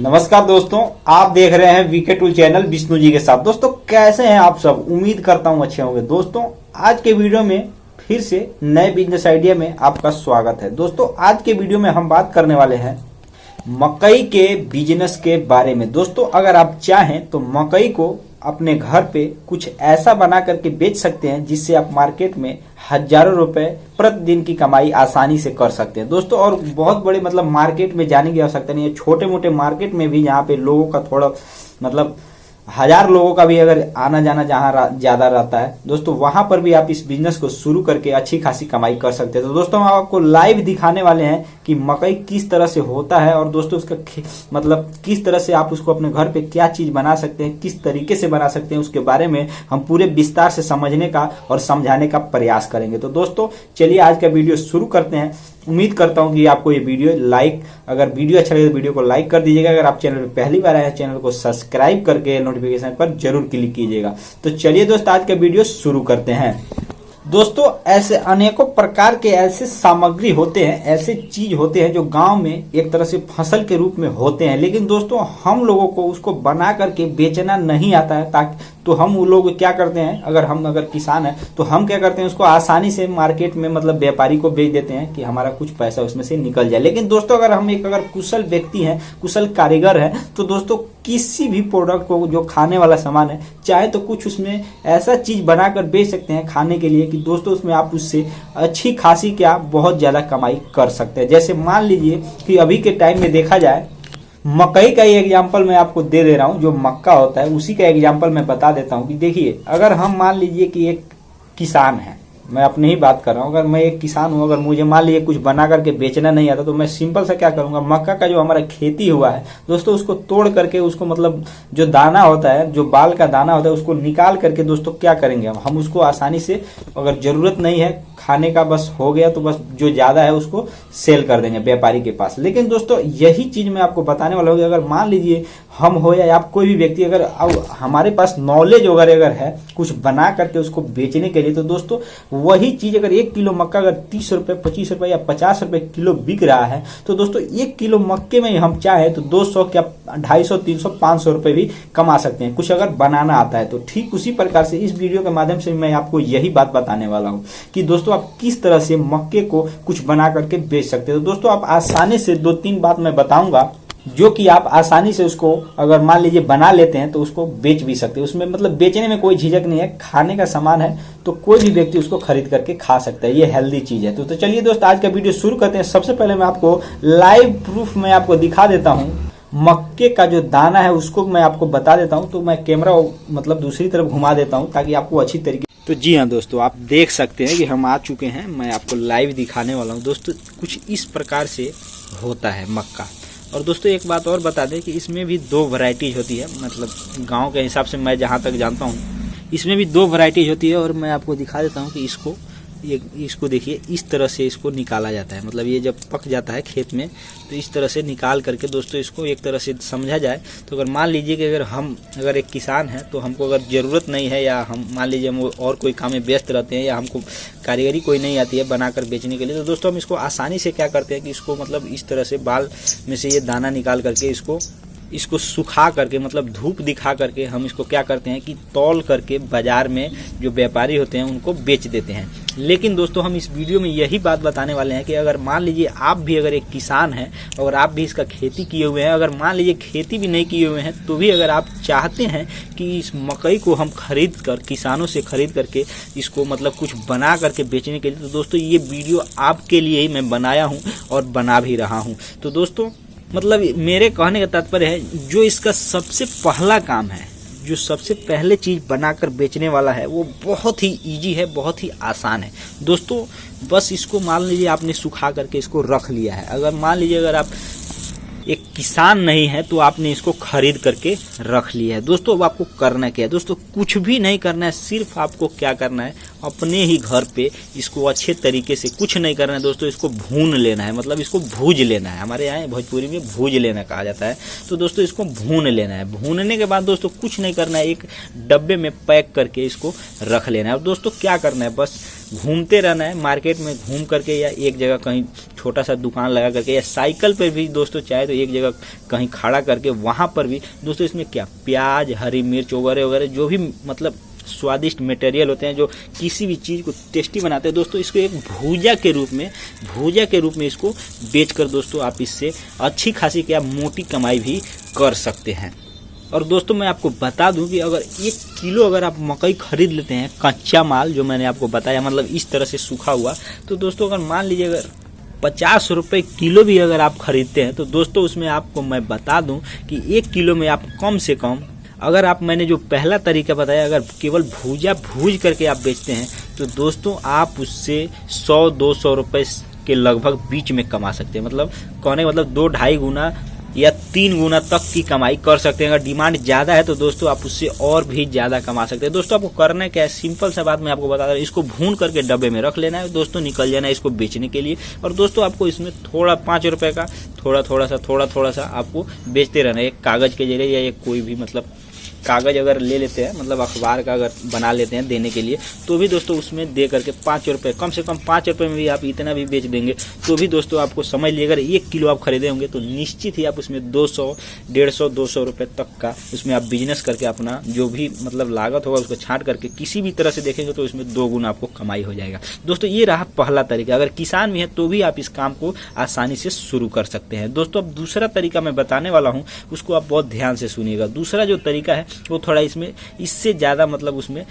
नमस्कार दोस्तों, आप देख रहे हैं VK tool channel Vishnu ji के साथ। दोस्तों कैसे हैं आप सब? उम्मीद करता हूं अच्छे होंगे। दोस्तों आज के वीडियो में फिर से नए बिजनेस आइडिया में आपका स्वागत है। दोस्तों आज के वीडियो में हम बात करने वाले हैं मकई के बिजनेस के बारे में। दोस्तों अगर आप चाहें तो मकई को अपने घर पे कुछ ऐसा बना करके बेच सकते हैं जिससे आप मार्केट में हजारों रुपए प्रतिदिन की कमाई आसानी से कर सकते हैं। दोस्तों और बहुत बड़े मार्केट में जाने की आवश्यकता नहीं है। छोटे मोटे मार्केट में भी यहाँ पे लोगों का थोड़ा हजार लोगों का भी अगर आना जाना जहां ज्यादा रहता है दोस्तों, वहां पर भी आप इस बिजनेस को शुरू करके अच्छी खासी कमाई कर सकते हैं। तो दोस्तों हम आपको लाइव दिखाने वाले हैं कि मकई किस तरह से होता है और दोस्तों उसका किस तरह से आप उसको अपने घर पे क्या चीज बना सकते हैं, किस तरीके से बना सकते हैं, उसके बारे में हम पूरे विस्तार से समझने का और समझाने का प्रयास करेंगे। तो दोस्तों चलिए आज का वीडियो शुरू करते हैं। उम्मीद करता हूं कि आपको ये वीडियो अगर वीडियो अच्छा लगे तो वीडियो को लाइक कर दीजिएगा। अगर आप चैनल पे पहली बार आए हैं चैनल को सब्सक्राइब करके नोटिफिकेशन पर जरूर क्लिक कीजिएगा। तो चलिए दोस्तों आज का वीडियो शुरू करते हैं। दोस्तों ऐसे अनेकों प्रकार के ऐसे सामग्री होते हैं, ऐसे चीज होते हैं जो गांव में एक तरह से फसल के रूप में होते हैं, लेकिन दोस्तों हम लोगों को उसको बना करके बेचना नहीं आता है। ताकि तो हम वो लोग क्या करते हैं, अगर किसान है तो हम क्या करते हैं, उसको आसानी से मार्केट में व्यापारी को बेच देते हैं कि हमारा कुछ पैसा उसमें से निकल जाए। लेकिन दोस्तों अगर हम अगर कुशल व्यक्ति हैं, कुशल कारीगर है, तो दोस्तों किसी भी प्रोडक्ट को जो खाने वाला सामान है चाहे तो कुछ उसमें ऐसा चीज बनाकर बेच सकते हैं खाने के लिए कि दोस्तों उसमें आप उससे अच्छी खासी क्या बहुत ज्यादा कमाई कर सकते हैं। जैसे मान लीजिए कि अभी के टाइम में देखा जाए, मकई का ही एग्जाम्पल मैं आपको दे रहा हूं। जो मक्का होता है उसी का एग्जाम्पल मैं बता देता हूं कि देखिए अगर हम मान लीजिए कि एक किसान है, मैं अपनी ही बात कर रहा हूँ। अगर मैं एक किसान हूँ, अगर मुझे मान लीजिए कुछ बना करके बेचना नहीं आता तो मैं सिंपल सा क्या करूंगा, मक्का का जो हमारा खेती हुआ है दोस्तों उसको तोड़ करके उसको जो दाना होता है, जो बाल का दाना होता है उसको निकाल करके दोस्तों क्या करेंगे हम उसको आसानी से, अगर जरूरत नहीं है खाने का बस हो गया तो बस जो ज्यादा है उसको सेल कर देंगे व्यापारी के पास। लेकिन दोस्तों यही चीज मैं आपको बताने वाला हूँ कि अगर मान लीजिए हम हो या आप कोई भी व्यक्ति अगर हमारे पास नॉलेज अगर है कुछ बना करके उसको बेचने के लिए, तो दोस्तों वही चीज अगर 1 किलो मक्का अगर 30 रुपए 25 रुपए या 50 रुपए किलो बिक रहा है तो दोस्तों 1 किलो मक्के में हम चाहे तो 200 क्या 250 300 500 रुपए भी कमा सकते हैं, कुछ अगर बनाना आता है तो। ठीक उसी प्रकार से इस वीडियो के माध्यम से मैं आपको यही बात बताने वाला हूँ कि दोस्तों आप किस तरह से मक्के को कुछ बना करके बेच सकते हो। दोस्तों आप आसानी से 2-3 बात मैं बताऊंगा जो कि आप आसानी से उसको अगर मान लीजिए बना लेते हैं तो उसको बेच भी सकते हैं। उसमें बेचने में कोई झिझक नहीं है, खाने का सामान है तो कोई भी व्यक्ति उसको खरीद करके खा सकता है, ये हेल्दी चीज है। तो चलिए दोस्त आज का वीडियो शुरू करते हैं। सबसे पहले मैं आपको लाइव प्रूफ में आपको दिखा देता हूँ। मक्के का जो दाना है उसको मैं आपको बता देता हूँ। तो मैं कैमरा दूसरी तरफ घुमा देता हूँ ताकि आपको अच्छी तरीके। तो जी हाँ दोस्तों, आप देख सकते हैं कि हम आ चुके हैं। मैं आपको लाइव दिखाने वाला हूँ। दोस्तों कुछ इस प्रकार से होता है मक्का। और दोस्तों एक बात और बता दें कि इसमें भी 2 वैरायटीज होती है, गांव के हिसाब से मैं जहां तक जानता हूं इसमें भी 2 वैरायटीज होती है। और मैं आपको दिखा देता हूं कि इसको देखिए इस तरह से इसको निकाला जाता है। ये जब पक जाता है खेत में तो इस तरह से निकाल करके दोस्तों इसको एक तरह से समझा जाए तो अगर मान लीजिए कि अगर एक किसान है तो हमको अगर जरूरत नहीं है या हम मान लीजिए हम और कोई काम में व्यस्त रहते हैं या हमको कारीगरी कोई नहीं आती है बनाकर बेचने के लिए, तो दोस्तों हम इसको आसानी से क्या करते हैं कि इसको इस तरह से बाल में से ये दाना निकाल करके इसको सुखा करके धूप दिखा करके हम इसको क्या करते हैं कि तौल करके बाजार में जो व्यापारी होते हैं उनको बेच देते हैं। लेकिन दोस्तों हम इस वीडियो में यही बात बताने वाले हैं कि अगर मान लीजिए आप भी अगर एक किसान हैं और आप भी इसका खेती किए हुए हैं, अगर मान लीजिए खेती भी नहीं किए हुए हैं तो भी अगर आप चाहते हैं कि इस मकई को हम खरीद कर किसानों से खरीद करके इसको कुछ बना करके बेचने के लिए, तो दोस्तों ये वीडियो आपके लिए ही मैं बनाया हूँ और बना भी रहा हूँ। तो दोस्तों मेरे कहने का तात्पर्य है जो इसका सबसे पहला काम है, जो सबसे पहले चीज बनाकर बेचने वाला है वो बहुत ही इजी है, बहुत ही आसान है। दोस्तों बस इसको मान लीजिए आपने सुखा करके इसको रख लिया है। अगर मान लीजिए अगर आप एक किसान नहीं है तो आपने इसको खरीद करके रख लिया है। दोस्तों अब आपको करना क्या है, दोस्तों कुछ भी नहीं करना है, सिर्फ आपको क्या करना है अपने ही घर पे इसको अच्छे तरीके से, कुछ नहीं करना है दोस्तों, इसको भून लेना है। इसको भूज लेना है, हमारे यहाँ भोजपुरी में भूज लेना कहा जाता है। तो दोस्तों इसको भून लेना है। भूनने के बाद दोस्तों कुछ नहीं करना है, एक डब्बे में पैक करके इसको रख लेना है। और दोस्तों क्या करना है, बस घूमते रहना है मार्केट में, घूम करके या एक जगह कहीं छोटा सा दुकान लगा करके या साइकिल पर भी दोस्तों चाहे तो एक जगह कहीं खड़ा करके वहां पर भी दोस्तों इसमें क्या प्याज, हरी मिर्च वगैरह वगैरह जो भी मतलब स्वादिष्ट मटेरियल होते हैं जो किसी भी चीज को टेस्टी बनाते हैं दोस्तों, इसको एक भूजा के रूप में इसको बेचकर दोस्तों आप इससे अच्छी खासी क्या मोटी कमाई भी कर सकते हैं। और दोस्तों मैं आपको बता दूं कि अगर 1 किलो अगर आप मकई खरीद लेते हैं कच्चा माल, जो मैंने आपको बताया मतलब इस तरह से सूखा हुआ, तो दोस्तों अगर मान लीजिए अगर 50 रुपए किलो भी अगर आप खरीदते हैं तो दोस्तों उसमें आपको मैं बता दूं कि 1 किलो में आप कम से कम, अगर आप मैंने जो पहला तरीका बताया अगर केवल भूज करके आप बेचते हैं तो दोस्तों आप उससे 100-200 रुपए के लगभग बीच में कमा सकते हैं। मतलब कहने मतलब 2-2.5 गुना या 3 गुना तक की कमाई कर सकते हैं। अगर डिमांड ज्यादा है तो दोस्तों आप उससे और भी ज्यादा कमा सकते हैं। दोस्तों आपको करना क्या है, सिंपल सा बात मैं आपको बता रहा हूं, इसको भून करके डब्बे में रख लेना है दोस्तों, निकल जाना है इसको बेचने के लिए। और दोस्तों आपको इसमें थोड़ा 5 रुपए का थोड़ा सा आपको बेचते रहना है, एक कागज के जरिए या एक कोई भी मतलब कागज अगर ले लेते हैं मतलब अखबार का अगर बना लेते हैं देने के लिए तो भी दोस्तों उसमें दे करके 5 रुपए, कम से कम 5 रुपए में भी आप इतना भी बेच देंगे तो भी दोस्तों आपको समझ लीजिए अगर 1 किलो आप खरीदे होंगे तो निश्चित ही आप उसमें 150-200 रुपए तक का उसमें आप बिजनेस करके अपना जो भी मतलब लागत होगा उसको छांट करके किसी भी तरह से देखेंगे तो इसमें 2 गुना आपको कमाई हो जाएगा। दोस्तों ये रहा पहला तरीका, अगर किसान भी है तो भी आप इस काम को आसानी से शुरू कर सकते हैं। दोस्तों अब दूसरा तरीका मैं बताने वाला हूँ, उसको आप बहुत ध्यान से सुनिएगा। दूसरा जो तरीका है वो थोड़ा इसमें इससे ज्यादा मतलब उसमें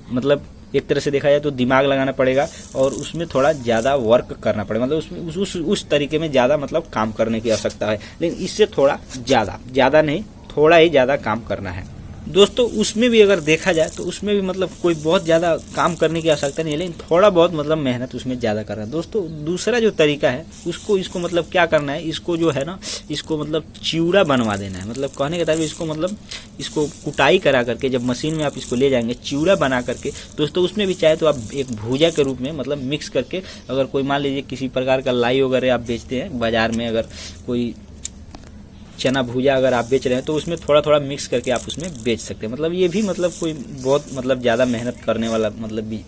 मतलब एक तरह से देखा जाए तो दिमाग लगाना पड़ेगा और उसमें थोड़ा ज्यादा वर्क करना पड़ेगा, मतलब उसमें उस तरीके में ज्यादा मतलब काम करने की आवश्यकता है, लेकिन इससे थोड़ा ज्यादा नहीं, थोड़ा ही ज्यादा काम करना है। दोस्तों उसमें भी अगर देखा जाए तो उसमें भी मतलब कोई बहुत ज्यादा काम करने की आवश्यकता नहीं है, लेकिन थोड़ा बहुत मतलब मेहनत उसमें ज्यादा करना है। दोस्तों दूसरा जो तरीका है इसको मतलब क्या करना है, इसको जो है ना इसको मतलब चिवड़ा बनवा देना है। मतलब कहने का तात्पर्य इसको मतलब इसको कुटाई करा करके जब मशीन में आप इसको ले जाएंगे चिवड़ा बना करके दोस्तों उसमें भी चाहे तो आप एक भूजा के रूप में मतलब मिक्स करके, अगर कोई मान लीजिए किसी प्रकार का लाई वगैरह आप बेचते हैं बाजार में, अगर कोई चना भूजा अगर आप बेच रहे हैं तो उसमें थोड़ा मिक्स करके आप उसमें बेच सकते हैं। मतलब ये भी मतलब कोई बहुत मतलब ज़्यादा मेहनत करने वाला मतलब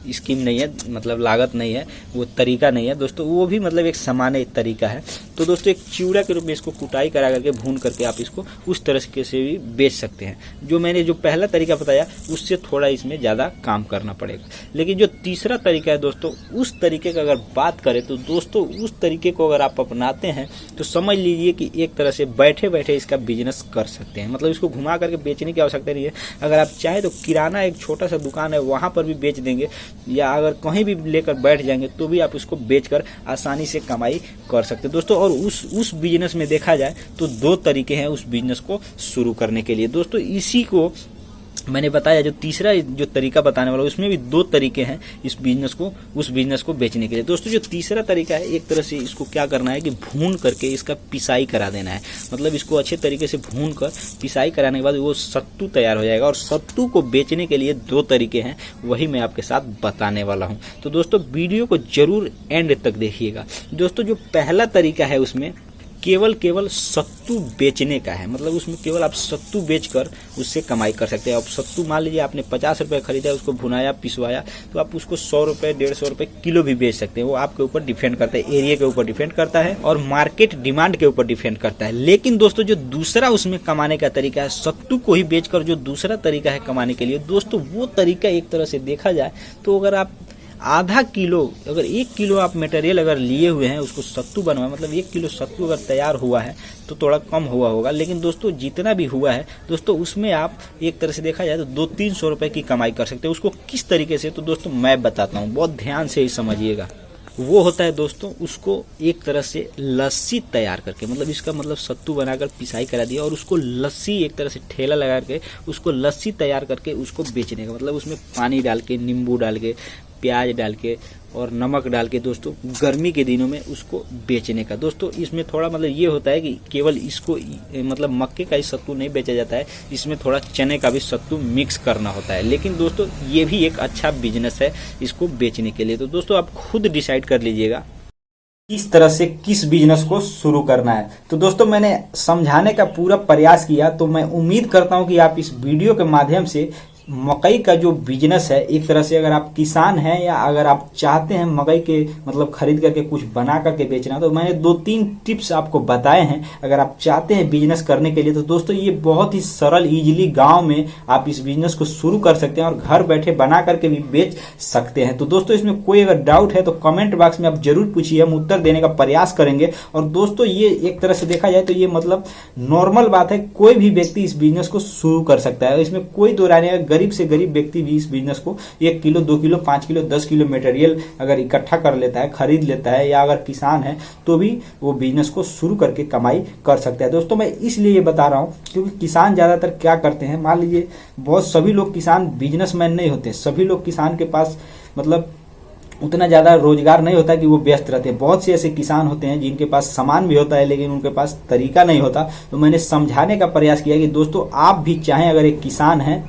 स्कीम नहीं है, मतलब लागत नहीं है, वो तरीका नहीं है दोस्तों, वो भी मतलब एक सामान्य तरीका है। तो दोस्तों एक चिवड़ा के रूप में इसको कुटाई करा करके भून करके आप इसको उस तरह से भी बेच सकते हैं। जो मैंने जो पहला तरीका बताया उससे थोड़ा इसमें ज़्यादा काम करना पड़ेगा। लेकिन जो तीसरा तरीका है दोस्तों, उस तरीके का अगर बात करें तो दोस्तों उस तरीके को अगर आप अपनाते हैं तो समझ लीजिए कि एक तरह से बैठे बैठे इसका बिजनेस कर सकते हैं। मतलब इसको घुमा करके बेचने की आवश्यकता नहीं है। अगर आप चाहें तो किराना एक छोटा सा दुकान है वहां पर भी बेच देंगे, या अगर कहीं भी लेकर बैठ जाएंगे तो भी आप उसको बेचकर आसानी से कमाई कर सकते हैं दोस्तों। और उस बिजनेस में देखा जाए तो 2 तरीके हैं उस बिजनेस को शुरू करने के लिए दोस्तों। इसी को मैंने बताया जो तीसरा जो तरीका बताने वाला उसमें भी 2 तरीके हैं उस बिजनेस को बेचने के लिए दोस्तों। जो तीसरा तरीका है एक तरह से इसको क्या करना है कि भून करके इसका पिसाई करा देना है। मतलब इसको अच्छे तरीके से भून कर पिसाई कराने के बाद वो सत्तू तैयार हो जाएगा। और सत्तू को बेचने के लिए 2 तरीके हैं, वही मैं आपके साथ बताने वाला हूँ। तो दोस्तों वीडियो को जरूर एंड तक देखिएगा। दोस्तों जो पहला तरीका है उसमें केवल सत्तू बेचने का है। मतलब उसमें केवल आप सत्तू बेचकर उससे कमाई कर सकते हैं। अब सत्तू मान लीजिए आपने 50 रुपए खरीदा, उसको भुनाया पिसवाया तो आप उसको 100 रुपए 150 रुपए किलो भी बेच सकते हैं। वो आपके ऊपर डिपेंड करता है, एरिया के ऊपर डिपेंड करता है और मार्केट डिमांड के ऊपर डिपेंड करता है। लेकिन दोस्तों जो दूसरा उसमें कमाने का तरीका है सत्तू को ही बेचकर, जो दूसरा तरीका है कमाने के लिए दोस्तों, वो तरीका एक तरह से देखा जाए तो अगर आप आधा किलो, अगर 1 किलो आप मटेरियल अगर लिए हुए हैं उसको सत्तू बनवा, मतलब 1 किलो सत्तू अगर तैयार हुआ है तो थोड़ा कम हुआ होगा, लेकिन दोस्तों जितना भी हुआ है दोस्तों उसमें आप एक तरह से देखा जाए तो 200-300 रुपए की कमाई कर सकते हैं। उसको किस तरीके से तो दोस्तों मैं बताता हूँ, बहुत ध्यान से ही समझिएगा। वो होता है दोस्तों उसको एक तरह से लस्सी तैयार करके, मतलब इसका मतलब सत्तू बनाकर पिसाई करा दिया और उसको लस्सी एक तरह से ठेला लगा के उसको लस्सी तैयार करके उसको बेचने का, मतलब उसमें पानी डाल के, नींबू डाल के, प्याज डाल के और नमक डाल के दोस्तों गर्मी के दिनों में उसको बेचने का। दोस्तों इसमें थोड़ा मतलब ये होता है कि केवल इसको मतलब मक्के का ही सत्तू नहीं बेचा जाता है, इसमें थोड़ा चने का भी सत्तू मिक्स करना होता है। लेकिन दोस्तों ये भी एक अच्छा बिजनेस है इसको बेचने के लिए। तो दोस्तों आप खुद डिसाइड कर लीजिएगा किस तरह से किस बिजनेस को शुरू करना है। तो दोस्तों मैंने समझाने का पूरा प्रयास किया, तो मैं उम्मीद करता हूं कि आप इस वीडियो के माध्यम से मकई का जो बिजनेस है, एक तरह से अगर आप किसान हैं या अगर आप चाहते हैं मकई के मतलब खरीद करके कुछ बना करके बेचना, तो मैंने 2-3 टिप्स आपको बताए हैं अगर आप चाहते हैं बिजनेस करने के लिए। तो दोस्तों ये बहुत ही सरल इजीली गांव में आप इस बिजनेस को शुरू कर सकते हैं और घर बैठे बना करके भी बेच सकते हैं। तो दोस्तों इसमें कोई अगर डाउट है तो कमेंट बॉक्स में आप जरूर पूछिए, हम उत्तर देने का प्रयास करेंगे। और दोस्तों ये एक तरह से देखा जाए तो ये मतलब नॉर्मल बात है, कोई भी व्यक्ति इस बिजनेस को शुरू कर सकता है, इसमें कोई दो राय नहीं है। गरीब से गरीब व्यक्ति भी इस बिजनेस को 1 kilo 2 kilo 5 kilo 10 kilo material अगर इकट्ठा कर लेता है, खरीद लेता है, या अगर किसान है तो भी वो बिजनेस को शुरू करके कमाई कर सकता है। दोस्तों मैं इसलिए ये बता रहा हूँ क्योंकि किसान ज्यादातर क्या करते हैं, मान लीजिए बहुत सभी लोग किसान बिजनेसमैन नहीं होते, सभी लोग किसान के पास मतलब उतना ज्यादा रोजगार नहीं होता कि वो व्यस्त रहते हैं। बहुत से ऐसे किसान होते हैं जिनके पास सामान भी होता है लेकिन उनके पास तरीका नहीं होता। तो मैंने समझाने का प्रयास किया कि दोस्तों आप भी चाहें अगर एक किसान हैं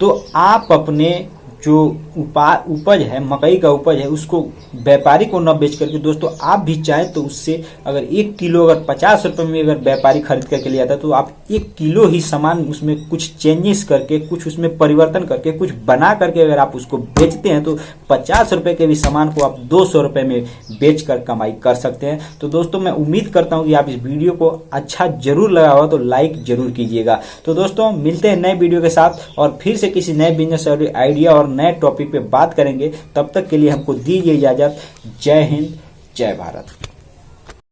तो आप अपने जो उपज है, मकई का उपज है, उसको व्यापारी को न बेच करके दोस्तों आप भी चाहें तो उससे अगर 1 किलो अगर 50 रुपए में अगर व्यापारी खरीद करके ले आता है तो आप 1 किलो ही सामान उसमें कुछ चेंजेस करके, कुछ उसमें परिवर्तन करके, कुछ बना करके अगर आप उसको बेचते हैं तो 50 रुपए के भी सामान को आप 200 रुपए में बेच कर कमाई कर सकते हैं। तो दोस्तों मैं उम्मीद करता हूँ कि आप इस वीडियो को अच्छा जरूर लगा होगा तो लाइक जरूर कीजिएगा। तो दोस्तों मिलते हैं नए वीडियो के साथ और फिर से किसी नए बिजनेस आइडिया और नए टॉपिक पे बात करेंगे। तब तक के लिए हमको दीजिए इजाजत। जय हिंद, जय भारत।